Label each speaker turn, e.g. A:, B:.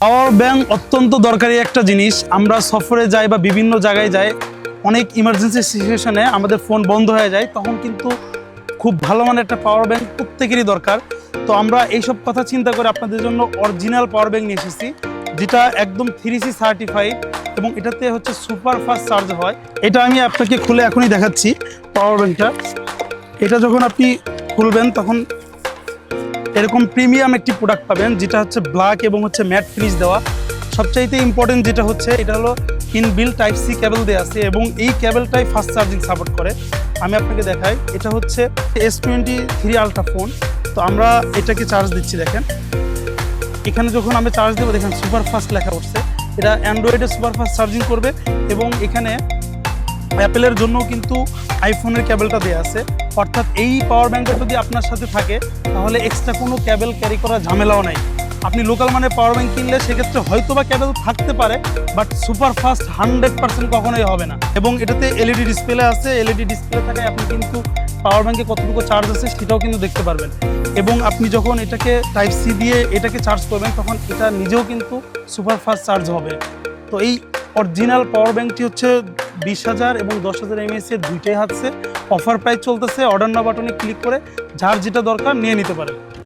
A: Power bank অত্যন্ত দরকারি একটা জিনিস। আমরা সফরে যাই বা বিভিন্ন জায়গায় যাই, অনেক ইমার্জেন্সি সিচুয়েশনে আমাদের ফোন বন্ধ হয়ে যায়, তখন কিন্তু খুব ভালো মানের একটা পাওয়ার ব্যাংক প্রত্যেকেরই দরকার। তো আমরা এইসব কথা চিন্তা করে আপনাদের জন্য অরিজিনাল পাওয়ার ব্যাংক নিয়ে এসেছি, যেটা একদম 3C সার্টিফাইড এবং এটাতে হচ্ছে সুপার ফাস্ট চার্জ হয়। এটা আমি আপনাকে খুলে এখনই দেখাচ্ছি। পাওয়ার ব্যাংকটা এটা যখন আপনি খুলবেন তখন এরকম প্রিমিয়াম একটি প্রোডাক্ট পাবেন, যেটা হচ্ছে ব্ল্যাক এবং হচ্ছে ম্যাট ফিনিশ দেওয়া। সবচাইতে ইম্পর্টেন্ট যেটা হচ্ছে এটা হলো ইনবিল্ট টাইপ সি কেবল দেওয়া আছে এবং এই কেবলটাই ফাস্ট চার্জিং সাপোর্ট করে। আমি আপনাকে দেখাই, এটা হচ্ছে S23 আলট্রা ফোন। তো আমরা এটাকে চার্জ দিচ্ছি, দেখেন এখানে যখন আমি চার্জ দেবো দেখেন সুপার ফাস্ট লেখা উঠছে। এটা অ্যান্ড্রয়েডে সুপার ফাস্ট চার্জিং করবে এবং এখানে অ্যাপেলের জন্য কিন্তু আইফোনের কেবলটা দেওয়া আছে। অর্থাৎ এই পাওয়ার ব্যাংকটা যদি আপনার সাথে থাকে তাহলে এক্সট্রা কোনো কেবল ক্যারি করার ঝামেলাও নাই। আপনি লোকাল মানে পাওয়ার ব্যাংক কিনলে সেক্ষেত্রে হয়তো বা কেবল থাকতে পারে, বাট সুপার ফাস্ট 100% কখনোই হবে না। এবং এটাতে এলইডি ডিসপ্লে আছে, এলইডি ডিসপ্লে থাকায় আপনি কিন্তু পাওয়ার ব্যাংকে কতটুকু চার্জ আছে সেটাও কিন্তু দেখতে পারবেন। এবং আপনি যখন এটাকে টাইপ সি দিয়ে এটাকে চার্জ করবেন তখন এটা নিজেও কিন্তু সুপার ফাস্ট চার্জ হবে। তো এই অরিজিনাল পাওয়ার ব্যাংকটি হচ্ছে 20,000 এবং 10,000 mAh এর দুইটাই আছে। অফার প্রাইস চলতেছে। অর্ডার নাও বাটনে ক্লিক করে যার যেটা দরকার নিয়ে নিতে পারেন।